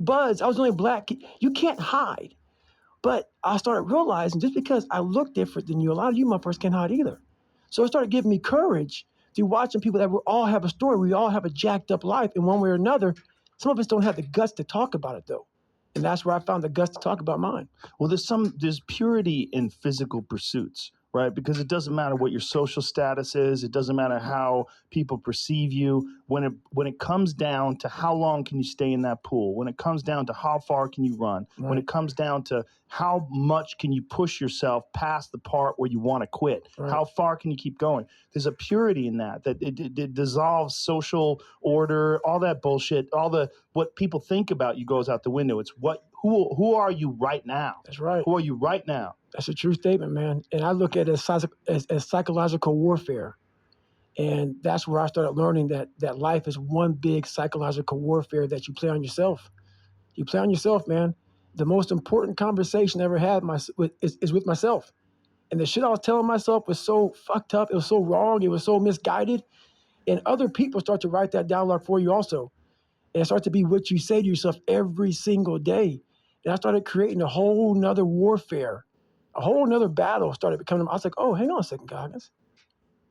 buds. I was the only black kid. You can't hide. But I started realizing just because I look different than you, a lot of you motherfuckers can't hide either. So it started giving me courage through watching people that we all have a story. We all have a jacked up life in one way or another. Some of us don't have the guts to talk about it though. And that's where I found the guts to talk about mine. Well, there's purity in physical pursuits, right? Because it doesn't matter what your social status is. It doesn't matter how people perceive you. When it comes down to how long can you stay in that pool, when it comes down to how far can you run, Right. when it comes down to how much can you push yourself past the part where you want to quit, Right. how far can you keep going? There's a purity in that it dissolves social order, all that bullshit, what people think about you goes out the window. It's who are you right now? That's right. Who are you right now? That's a true statement, man. And I look at it as psychological warfare. And that's where I started learning that life is one big psychological warfare that you play on yourself. You play on yourself, man. The most important conversation I ever had is with myself. And the shit I was telling myself was so fucked up. It was so wrong. It was so misguided. And other people start to write that dialogue for you also. And it starts to be what you say to yourself every single day. And I started creating a whole nother warfare, a whole nother battle started becoming. I was like, oh, hang on a second, Goggins.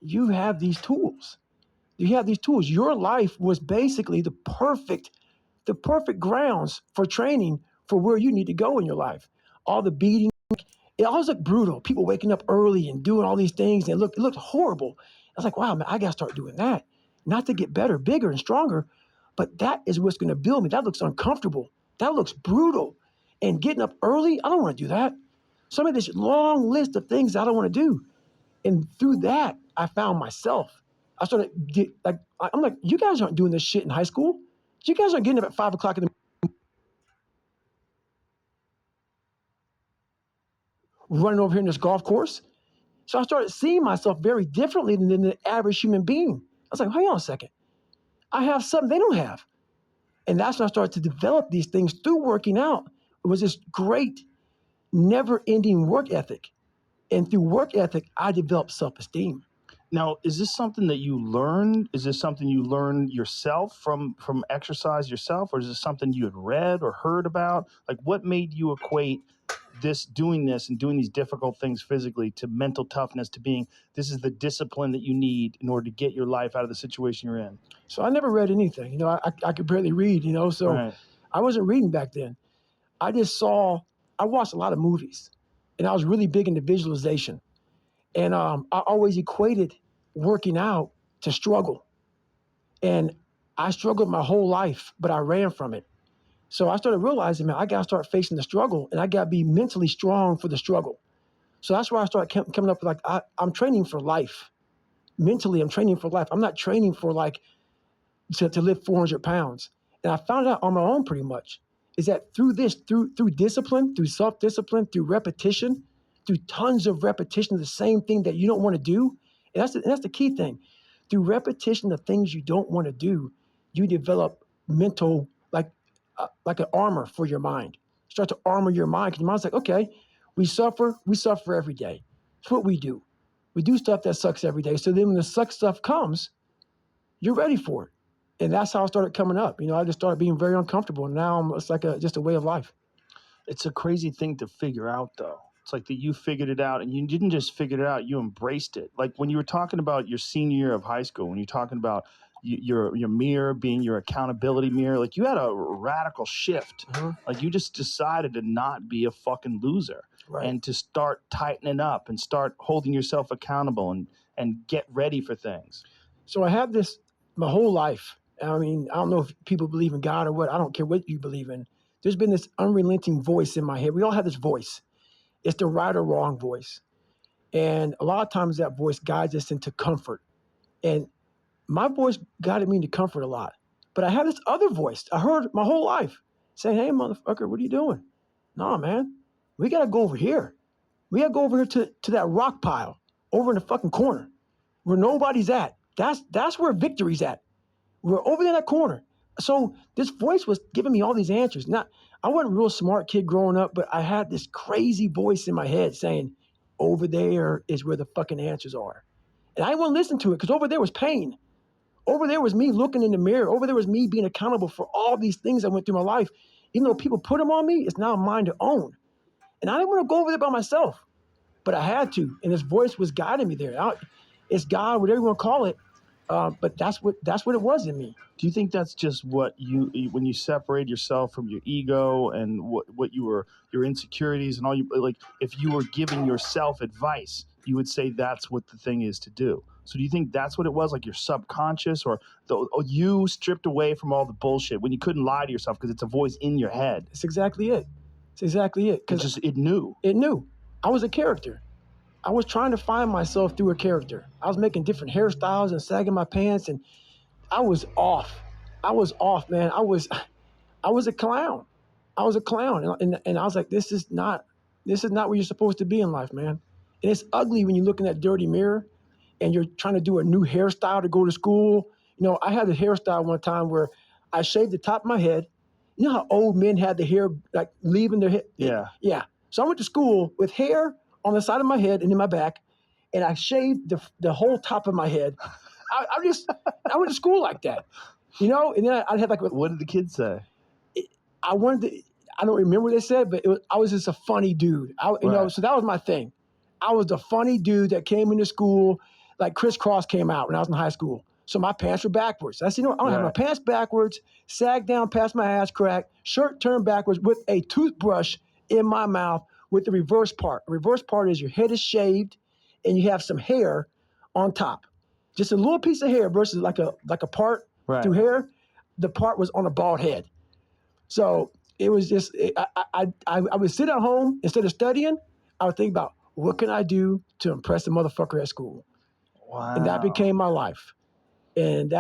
You have these tools. You have these tools. Your life was basically the perfect grounds for training for where you need to go in your life. All the beating, it always looked brutal. People waking up early and doing all these things, and it looked horrible. I was like, wow, man, I got to start doing that. Not to get better, bigger, and stronger, but that is what's going to build me. That looks uncomfortable. That looks brutal. And getting up early, I don't want to do that. So I made this long list of things I don't want to do. And through that, I found myself. I started I'm like, you guys aren't doing this shit in high school. You guys aren't getting up at 5 o'clock in the running over here in this golf course. So I started seeing myself very differently than the average human being. I was like, hang on a second. I have something they don't have. And that's when I started to develop these things through working out. It was this great, never-ending work ethic. And through work ethic, I developed self-esteem. Now, is this something that you learned? Is this something you learned yourself from exercise yourself? Or is this something you had read or heard about? Like, what made you equate doing this and doing these difficult things physically to mental toughness, to being, this is the discipline that you need in order to get your life out of the situation you're in? So I never read anything. You know, I could barely read, so right. I wasn't reading back then. I watched a lot of movies, and I was really big into visualization. And I always equated working out to struggle. And I struggled my whole life, but I ran from it. So I started realizing, man, I got to start facing the struggle, and I got to be mentally strong for the struggle. So that's why I started coming up with, I'm training for life. Mentally, I'm training for life. I'm not training for to lift 400 pounds. And I found out on my own pretty much is that through discipline, through self-discipline, through repetition, through tons of repetition of the same thing that you don't want to do. And that's the key thing. Through repetition of things you don't want to do, you develop mental, like an armor for your mind. You start to armor your mind because your mind's like, okay, we suffer every day. It's what we do. We do stuff that sucks every day. So then when the suck stuff comes, you're ready for it. And that's how I started coming up. I just started being very uncomfortable. And now it's like just a way of life. It's a crazy thing to figure out, though. It's like that you figured it out, and you didn't just figure it out, you embraced it. Like when you were talking about your senior year of high school, when you're talking about your mirror being your accountability mirror, like you had a radical shift. Mm-hmm. Like you just decided to not be a fucking loser, right, and to start tightening up and start holding yourself accountable and get ready for things. So I have this my whole life. I mean, I don't know if people believe in God or what. I don't care what you believe in. There's been this unrelenting voice in my head. We all have this voice. It's the right or wrong voice. And a lot of times that voice guides us into comfort. And my voice guided me into comfort a lot. But I had this other voice I heard my whole life saying, hey, motherfucker, what are you doing? No, man, we got to go over here. We got to go over here to that rock pile over in the fucking corner where nobody's at. That's where victory's at. We're over there in that corner. So this voice was giving me all these answers. Now, I wasn't a real smart kid growing up, but I had this crazy voice in my head saying, over there is where the fucking answers are. And I didn't want to listen to it because over there was pain. Over there was me looking in the mirror. Over there was me being accountable for all these things I went through my life. Even though people put them on me, it's now mine to own. And I didn't want to go over there by myself, but I had to. And his voice was guiding me there. It's God, whatever you want to call it. But that's what it was in me. Do you think that's just what when you separate yourself from your ego and what your insecurities and all you, like, if you were giving yourself advice, you would say that's what the thing is to do. So do you think that's what it was, like your subconscious, or you stripped away from all the bullshit when you couldn't lie to yourself because it's a voice in your head? It's exactly it. It's exactly it. Because it knew. It knew. I was a character. I was trying to find myself through a character. I was making different hairstyles and sagging my pants, and I was off. I was off, man. I was a clown. I was a clown, and I was like, this is not where you're supposed to be in life, man. And it's ugly when you look in that dirty mirror, and you're trying to do a new hairstyle to go to school. You know, I had a hairstyle one time where I shaved the top of my head. You know how old men had the hair like leaving their head? Yeah. Yeah. So I went to school with hair on the side of my head and in my back, and I shaved the whole top of my head. I went to school like that, you know. And then I had like. What did the kids say? I don't remember what they said, but I was just a funny dude. You know, so that was my thing. I was the funny dude that came into school, like Criss Cross came out when I was in high school. So my pants were backwards. I said, you know, I'm gonna have my pants backwards, sag down past my ass crack, shirt turned backwards with a toothbrush in my mouth with the reverse part. The reverse part is your head is shaved and you have some hair on top. Just a little piece of hair versus like a part through hair. The part was on a bald head. So it was just, I would sit at home instead of studying. I would think about what can I do to impress the motherfucker at school. Wow. And that became my life. And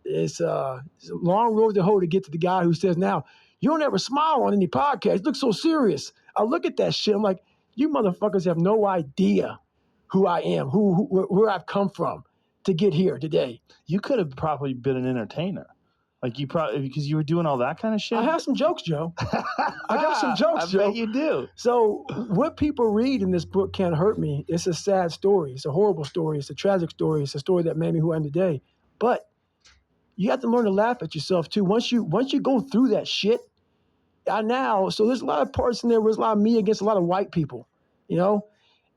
it's a long road to hoe to get to the guy who says, now, you don't ever smile on any podcast. You look so serious. I look at that shit. I'm like, you motherfuckers have no idea who I am, where I've come from to get here today. You could have probably been an entertainer. Like you probably, because you were doing all that kind of shit. I have some jokes, Joe. I got some jokes, Joe. I bet you do. So what people read in this book can't hurt me. It's a sad story. It's a horrible story. It's a tragic story. It's a story that made me who I am today. But you have to learn to laugh at yourself too. Once you go through that shit, so there's a lot of parts in there where there's a lot of me against a lot of white people, you know?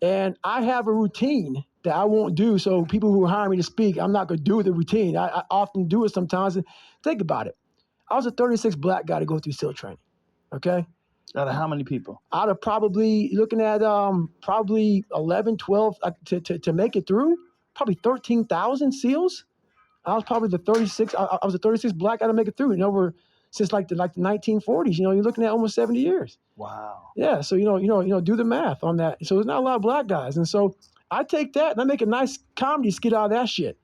And I have a routine that I won't do. So people who hire me to speak, I'm not going to do the routine. I often do it sometimes. And think about it. I was a 36 black guy to go through SEAL training. Okay. Out of how many people? Out of probably looking at probably 11, 12 to make it through, probably 13,000 SEALs. I was probably the 36. I was the 36 black guy to make it through. Since the 1940s. You know, you're looking at almost 70 years. Wow. Yeah. So you know, do the math on that. So there's not a lot of black guys, and so I take that and I make a nice comedy skit out of that shit.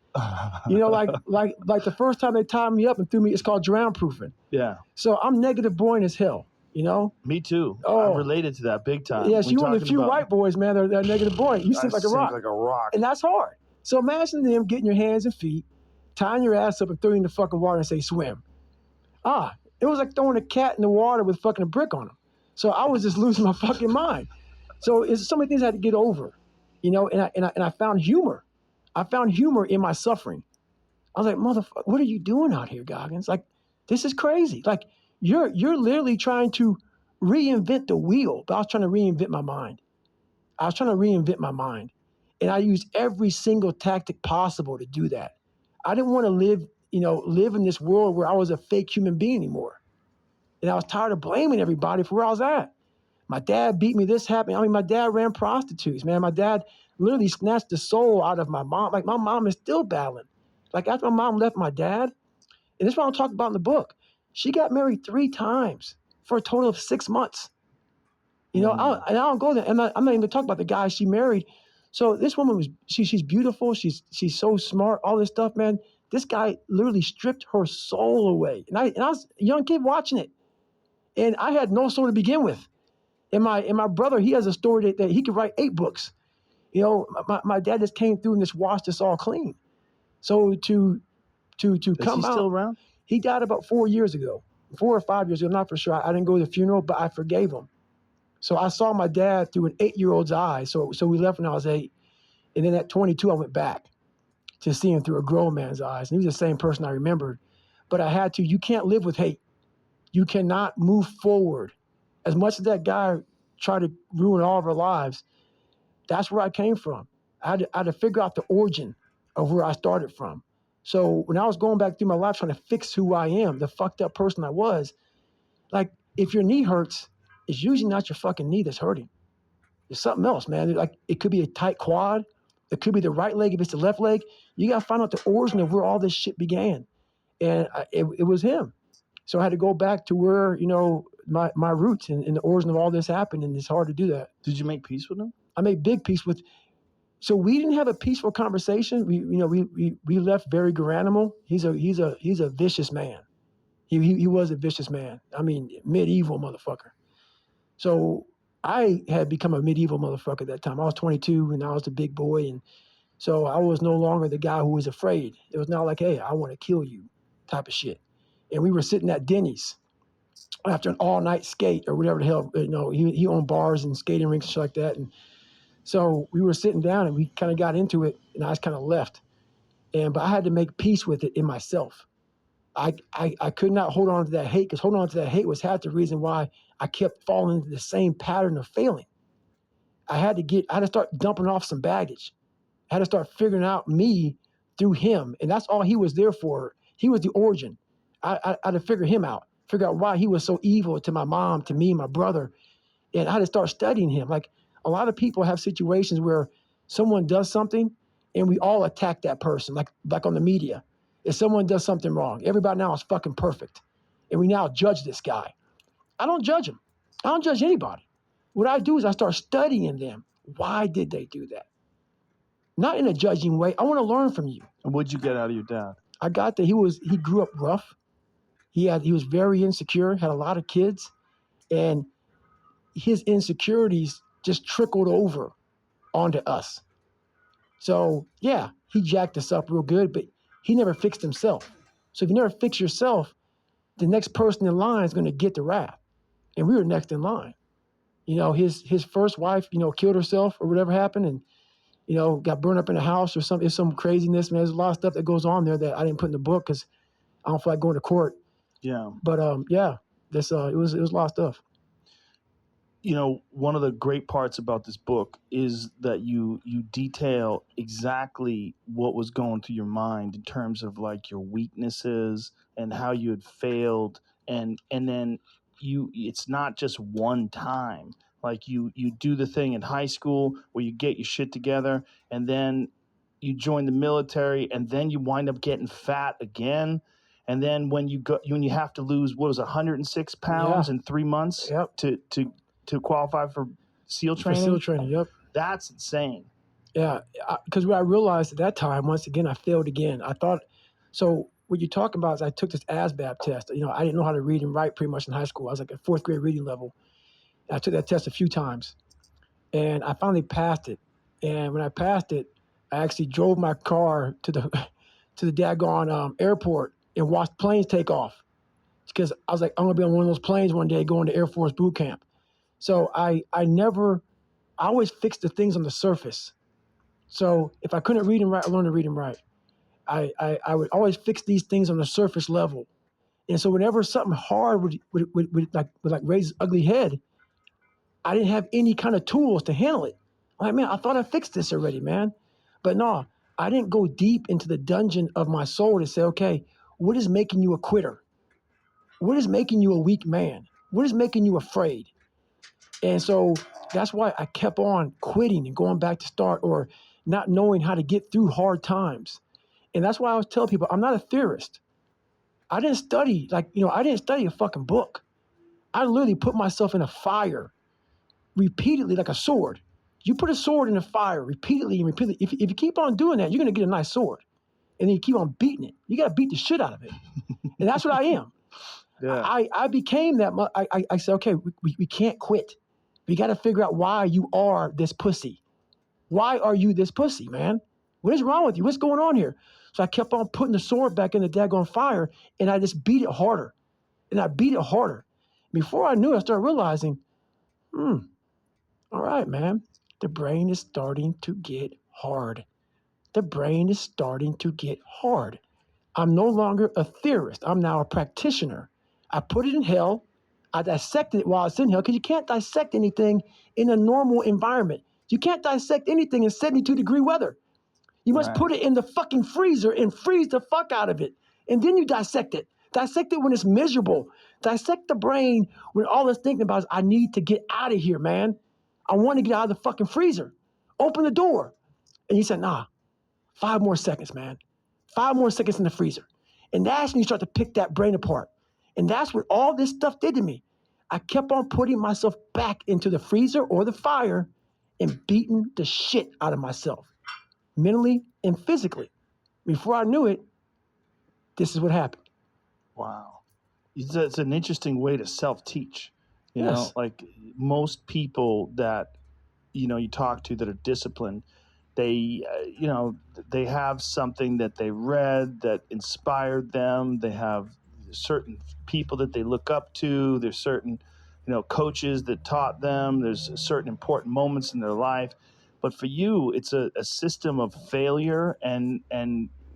You know, like the first time they tied me up and threw me, it's called drown proofing. Yeah. So I'm negative born as hell. You know. Me too. Oh. I'm related to that big time. Yes, you one of the few white boys, man. They're negative born. You sink like a rock. Like a rock. And that's hard. So imagine them getting your hands and feet, tying your ass up and throwing you in the fucking water and say swim. It was like throwing a cat in the water with fucking a brick on him. So I was just losing my fucking mind. So it's so many things I had to get over, you know. And I found humor. I found humor in my suffering. I was like, motherfucker, what are you doing out here, Goggins? Like, this is crazy. Like, you're literally trying to reinvent the wheel. But I was trying to reinvent my mind. And I used every single tactic possible to do that. I didn't want to live in this world where I was a fake human being anymore. And I was tired of blaming everybody for where I was at. My dad beat me, this happened. I mean, my dad ran prostitutes, man. My dad literally snatched the soul out of my mom. Like, my mom is still battling. Like, after my mom left my dad, and this is what I'm talking about in the book, she got married 3 times for a total of 6 months. You know, I don't go there. I'm not even gonna talk about the guy she married. So this woman she's beautiful. She's so smart, all this stuff, man. This guy literally stripped her soul away. And I was a young kid watching it. And I had no soul to begin with. And my brother, he has a story that he could write 8 books. You know, my dad just came through and just washed us all clean. So to come out. Is he still around? He died about 4 years ago. 4 or 5 years ago, I'm not for sure. I didn't go to the funeral, but I forgave him. So I saw my dad through an 8-year-old's eyes. So we left when I was 8. And then at 22, I went back to see him through a grown man's eyes. And he was the same person I remembered. But I had to. You can't live with hate. You cannot move forward. As much as that guy tried to ruin all of our lives, that's where I came from. I had to figure out the origin of where I started from. So when I was going back through my life trying to fix who I am, the fucked up person I was, like if your knee hurts, it's usually not your fucking knee that's hurting. It's something else, man. Like it could be a tight quad. It could be the right leg if it's the left leg. You got to find out the origin of where all this shit began. And it was him. So I had to go back to where, my roots and the origin of all this happened. And it's hard to do that. Did you make peace with him? I made big peace with. So we didn't have a peaceful conversation. We left very Garanimal. He's a vicious man. He was a vicious man. I mean, medieval motherfucker. So I had become a medieval motherfucker at that time. I was 22 and I was the big boy. And so I was no longer the guy who was afraid. It was not like, hey, I want to kill you type of shit. And we were sitting at Denny's after an all-night skate or whatever the hell, he owned bars and skating rinks and shit like that. And so we were sitting down and we kind of got into it and I just kind of left. But I had to make peace with it in myself. I could not hold on to that hate because holding on to that hate was half the reason why I kept falling into the same pattern of failing. I had to start dumping off some baggage. I had to start figuring out me through him. And that's all he was there for. He was the origin. I had to figure him out, figure out why he was so evil to my mom, to me, my brother. And I had to start studying him. Like a lot of people have situations where someone does something and we all attack that person, like on the media. If someone does something wrong, everybody now is fucking perfect. And we now judge this guy. I don't judge him. I don't judge anybody. What I do is I start studying them. Why did they do that? Not in a judging way. I want to learn from you. And what'd you get out of your dad? I got that he grew up rough. He was very insecure, had a lot of kids, and his insecurities just trickled over onto us. So yeah, he jacked us up real good, but he never fixed himself. So if you never fix yourself, the next person in line is going to get the wrath. And we were next in line. His first wife, killed herself or whatever happened and, got burned up in a house or something. It's some craziness, man. There's a lot of stuff that goes on there that I didn't put in the book because I don't feel like going to court. Yeah. But yeah, it was a lot of stuff. One of the great parts about this book is that you detail exactly what was going through your mind in terms of like your weaknesses and how you had failed. And then it's not just one time. Like you do the thing in high school where you get your shit together and then you join the military and then you wind up getting fat again. And then when you have to lose, 106 pounds in 3 months to qualify for SEAL training? For SEAL training, yep. That's insane. Yeah, because what I realized at that time, once again, I failed again. I thought, so what you're talking about is I took this ASVAB test. I didn't know how to read and write pretty much in high school. I was like at 4th grade reading level. I took that test a few times, and I finally passed it. And when I passed it, I actually drove my car to the daggone airport and watched planes take off because I was like, I'm going to be on one of those planes one day going to Air Force boot camp. So I always fixed the things on the surface. So if I couldn't read and write, I learned to read and write. I would always fix these things on the surface level. And so whenever something hard would raise its ugly head, I didn't have any kind of tools to handle it. I'm like, man, I thought I fixed this already, man. But no, I didn't go deep into the dungeon of my soul to say, okay, what is making you a quitter? What is making you a weak man? What is making you afraid? And so that's why I kept on quitting and going back to start or not knowing how to get through hard times. And that's why I always tell people, I'm not a theorist. I didn't study a fucking book. I literally put myself in a fire repeatedly like a sword. You put a sword in a fire repeatedly and repeatedly. If you keep on doing that, you're going to get a nice sword. And then you keep on beating it. You got to beat the shit out of it. And that's what I am. Yeah. I became that. I said, okay, we can't quit. We got to figure out why you are this pussy. Why are you this pussy, man? What is wrong with you? What's going on here? So I kept on putting the sword back in the daggone fire, and I just beat it harder. And I beat it harder. Before I knew it, I started realizing, all right, man, the brain is starting to get hard. The brain is starting to get hard. I'm no longer a theorist. I'm now a practitioner. I put it in hell. I dissected it while it's in hell because you can't dissect anything in a normal environment. You can't dissect anything in 72-degree weather. You must put it in the fucking freezer and freeze the fuck out of it. And then you dissect it. Dissect it when it's miserable. Dissect the brain when all it's thinking about is, I need to get out of here, man. I want to get out of the fucking freezer. Open the door. And you said, nah, 5 more seconds, man. 5 more seconds in the freezer. And that's when you start to pick that brain apart. And that's what all this stuff did to me. I kept on putting myself back into the freezer or the fire and beating the shit out of myself, mentally and physically. Before I knew it, this is what happened. Wow. It's an interesting way to self-teach. You know, like most people that, you know, you talk to that are disciplined, they, you know, they have something that they read that inspired them. They have certain people that they look up to. There's certain, you know, coaches that taught them. There's certain important moments in their life. But for you, it's a system of failure and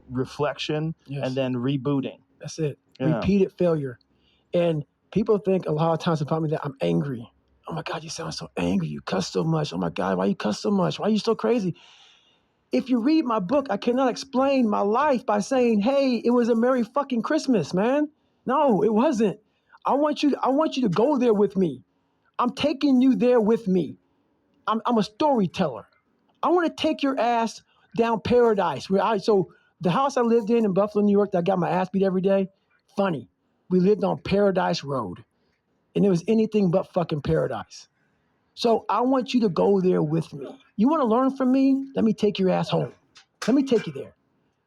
reflection and then rebooting. That's it. Yeah. Repeated failure. And people think a lot of times about me that I'm angry. Oh my God, you sound so angry. You cuss so much. Oh my God, why you cuss so much? Why are you so crazy? If you read my book, I cannot explain my life by saying, hey, it was a Merry fucking Christmas, man. No, it wasn't. I want you to go there with me. I'm taking you there with me. I'm a storyteller. I want to take your ass down paradise. So the house I lived in Buffalo, New York, that I got my ass beat every day, funny. We lived on Paradise Road, and it was anything but fucking paradise. So I want you to go there with me. You want to learn from me? Let me take your ass home. Let me take you there.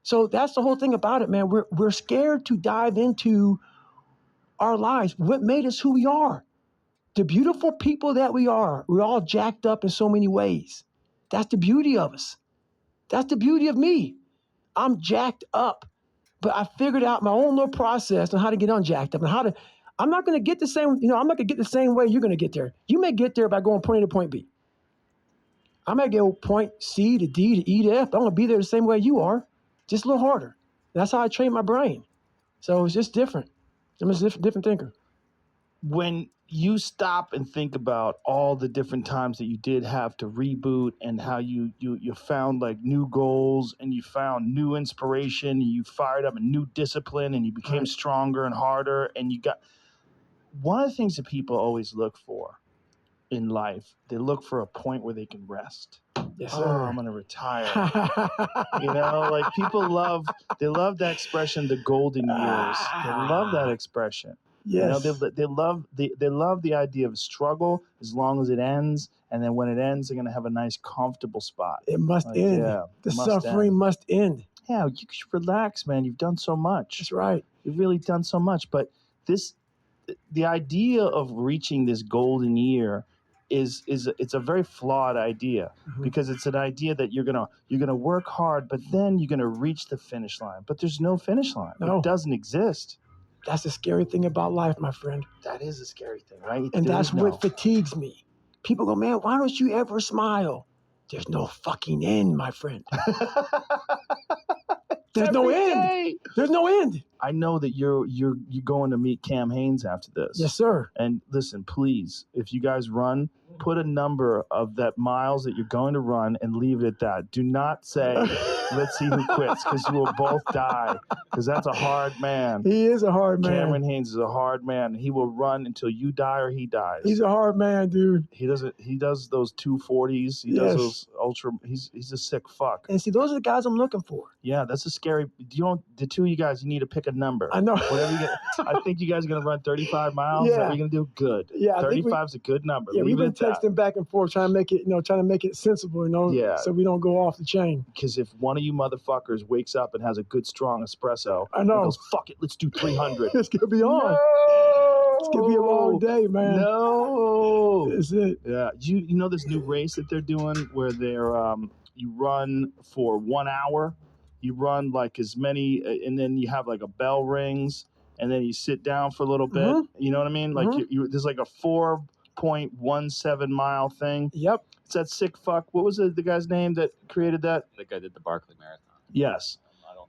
So that's the whole thing about it, man. We're scared to dive into our lives. What made us who we are? The beautiful people that we are. We're all jacked up in so many ways. That's the beauty of us. That's the beauty of me. I'm jacked up, but I figured out my own little process on how to get unjacked up and how to. I'm not going to get the same. I'm not going to get the same way you're going to get there. You may get there by going point A to point B. I might go point C to D to E to F. But I'm going to be there the same way you are, just a little harder. That's how I train my brain. So it's just different. I'm a different thinker. When you stop and think about all the different times that you did have to reboot and how you found like new goals and you found new inspiration and you fired up a new discipline and you became stronger and harder and you got one of the things that people always look for in life, they look for a point where they can rest. Yes, sir. Oh, I'm going to retire. You know, like people love that expression, the golden years. They love that expression. Yes. You know, they love the idea of struggle as long as it ends, and then when it ends, they're gonna have a nice, comfortable spot. It must end. Yeah, the suffering must end. Yeah, you should relax, man. You've done so much. That's right. You've really done so much. But the idea of reaching this golden year is it's a very flawed idea because it's an idea that you're gonna work hard, but then you're gonna reach the finish line. But there's no finish line. No. It doesn't exist. That's the scary thing about life, my friend. That is a scary thing, right? And that's what fatigues me. People go, man, why don't you ever smile? There's no fucking end, my friend. There's no end. There's no end. I know that you're going to meet Cam Haines after this. Yes, sir. And listen, please, if you guys run, put a number of that miles that you're going to run and leave it at that. Do not say, let's see who quits, because you will both die, because that's a hard man. He is a hard man. Cameron Haines is a hard man. He will run until you die or he dies. He's a hard man, dude. He does those 240s. He does those ultra. He's a sick fuck. And see, those are the guys I'm looking for. Yeah, that's a scary. The two of you guys, you need to pick a number. I know. Whatever you get. I think you guys are going to run 35 miles. Yeah. Is that what you're going to do? Good. Yeah, 35 is a good number. Yeah, we've been texting back and forth trying to make it sensible, so we don't go off the chain. Because if one of you motherfuckers wakes up and has a good strong espresso, I know. And goes, fuck it, let's do 300. It's going to be on. No! It's going to be a long day, man. No. That's it. Yeah. You know this new race that they're doing where they're you run for 1 hour. You run like as many, and then you have like a bell rings, and then you sit down for a little bit. Mm-hmm. You know what I mean? Like there's like a 4.17 mile thing. Yep. It's that sick fuck. What was the guy's name that created that? The guy did the Barkley Marathon. Yes.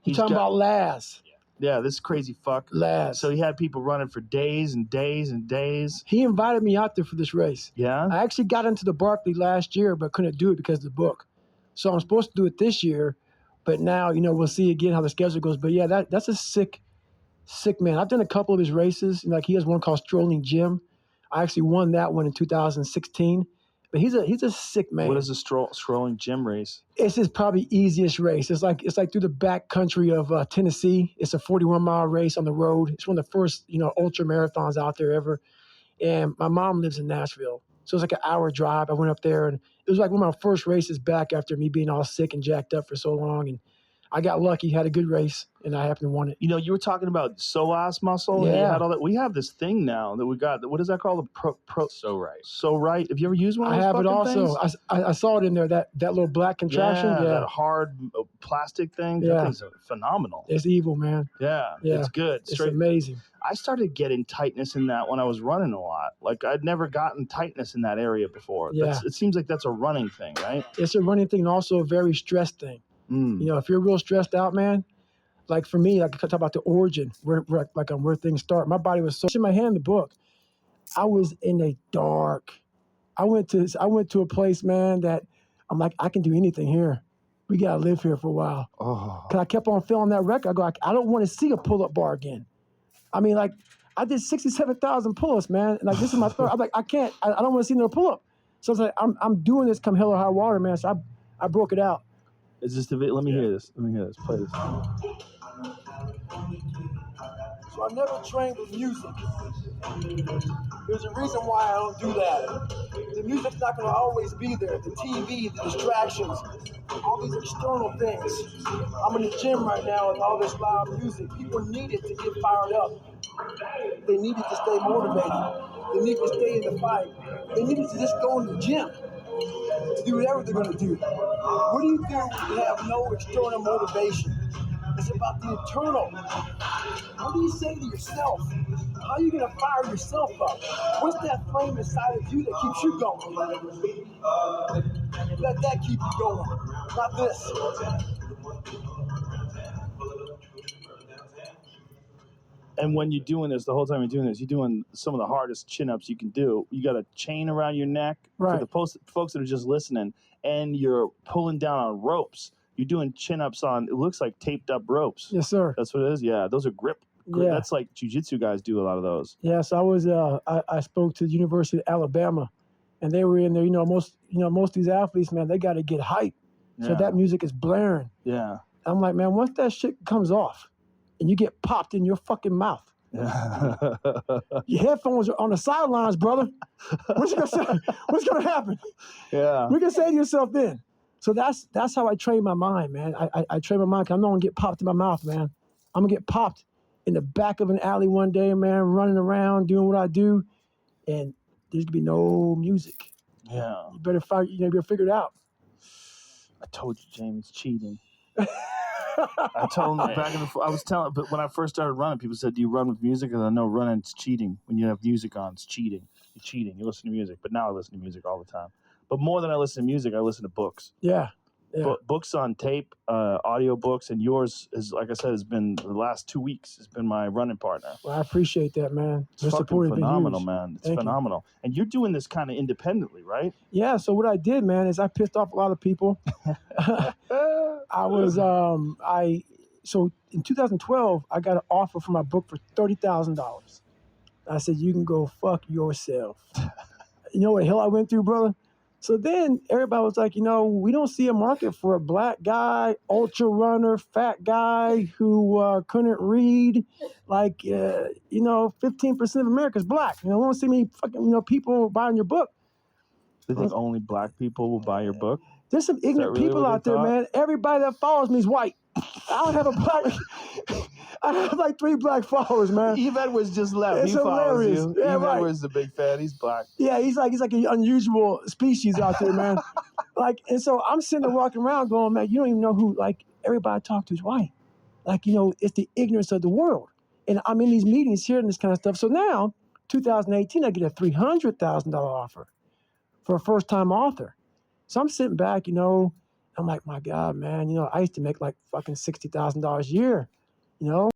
You're talking about Laz. Yeah, this crazy fuck. Laz. So he had people running for days and days and days. He invited me out there for this race. Yeah? I actually got into the Barkley last year, but couldn't do it because of the book. So I'm supposed to do it this year, but now, we'll see again how the schedule goes. But yeah, that's a sick man. I've done a couple of his races. Like he has one called Strolling Jim. I actually won that one in 2016. But he's a sick man. What is a Strolling Jim race? It's his probably easiest race. It's like through the back country of Tennessee. It's a 41-mile race on the road. It's one of the first, ultra marathons out there ever. And my mom lives in Nashville. So it's like an hour drive. I went up there, and it was like one of my first races back after me being all sick and jacked up for so long. And I got lucky, had a good race, and I happened to win it. You were talking about psoas muscle. Yeah. And you had all that. We have this thing now that we got. What is that called? The So right. So right. Have you ever used one of I those have it fucking also. things? I saw it in there, that little black contraption. Yeah, Yeah. that hard plastic thing. Yeah. That thing's phenomenal. It's evil, man. Yeah, Yeah. it's good. It's amazing. I started getting tightness in that when I was running a lot. Like I'd never gotten tightness in that area before. Yeah. It seems like that's a running thing, right? It's a running thing and also a very stressed thing. If you're real stressed out, man, like for me, like I talk about the origin, where things start. My body was so in my hand in the book. I was in a dark. I went to a place, man, that I'm like, I can do anything here. We gotta live here for a while. Oh. Cause I kept on feeling that record. I go, I don't want to see a pull-up bar again. I mean, like, I did 67,000 pull-ups, man. Like, this is my third. I'm like, I can't. I don't want to see another pull-up. So it's like, I'm doing this come hell or high water, man. So I broke it out. Is this the video? Let me hear this. Play this. So I never trained with music. There's a reason why I don't do that. The music's not going to always be there. The TV, the distractions, all these external things. I'm in the gym right now with all this loud music. People need it to get fired up. They need it to stay motivated. They need to stay in the fight. They need it to just go in the gym to do whatever they're going to do. What do you do when you have no external motivation? It's about the internal. What do you say to yourself? How are you going to fire yourself up? What's that flame inside of you that keeps you going? Let that keep you going, not this. And when you're doing this, the whole time you're doing this, you're doing some of the hardest chin-ups you can do. You got a chain around your neck. Right. For the folks that are just listening, and you're pulling down on ropes. You're doing chin-ups on, it looks like taped up ropes. Yes, sir. That's what it is? Yeah, those are grip. Yeah. That's like jiu-jitsu guys do a lot of those. Yes, I was. I spoke to the University of Alabama, and they were in there. Most of these athletes, man, they got to get hype. So that music is blaring. Yeah. I'm like, man, once that shit comes off, and you get popped in your fucking mouth, your headphones are on the sidelines, brother. What's gonna happen? Yeah. What you gonna say to yourself then? So that's how I train my mind, man. I train my mind because I'm not gonna get popped in my mouth, man. I'm gonna get popped in the back of an alley one day, man, running around doing what I do, and there's gonna be no music. Yeah. You better figure it out. I told you, James, cheating. I told him but when I first started running, people said, do you run with music? And I know running's cheating. When you have music on, it's cheating. You're cheating. You listen to music. But now I listen to music all the time. But more than I listen to music, I listen to books. Yeah. Books on tape, audio books, and yours is, like I said, has been the last 2 weeks. Has been my running partner. Well, I appreciate that, man. It's fucking phenomenal, man. It's phenomenal. And you're doing this kind of independently, right? Yeah. So what I did, man, is I pissed off a lot of people. So in 2012, I got an offer for my book for $30,000. I said, you can go fuck yourself. You know what the hell I went through, brother? So then everybody was like, we don't see a market for a black guy, ultra runner, fat guy who couldn't read. 15% of America's black. We don't see many fucking, people buying your book. They think only black people will buy your book? There's some ignorant people out there, man. Everybody that follows me is white. I don't have a black. I have like 3 black followers, man. Eve Edwards just left. It's He follows hilarious. you. Yeah, Eve right. Edwards is a big fan. He's black. Yeah, he's like an unusual species out there, man. And so I'm sitting there walking around going, man, you don't even know who, everybody I talk to is white. It's the ignorance of the world. And I'm in these meetings hearing this kind of stuff. So now, 2018, I get a $300,000 offer for a first-time author. So I'm sitting back, I'm like, my God, man, I used to make like fucking $60,000 a year,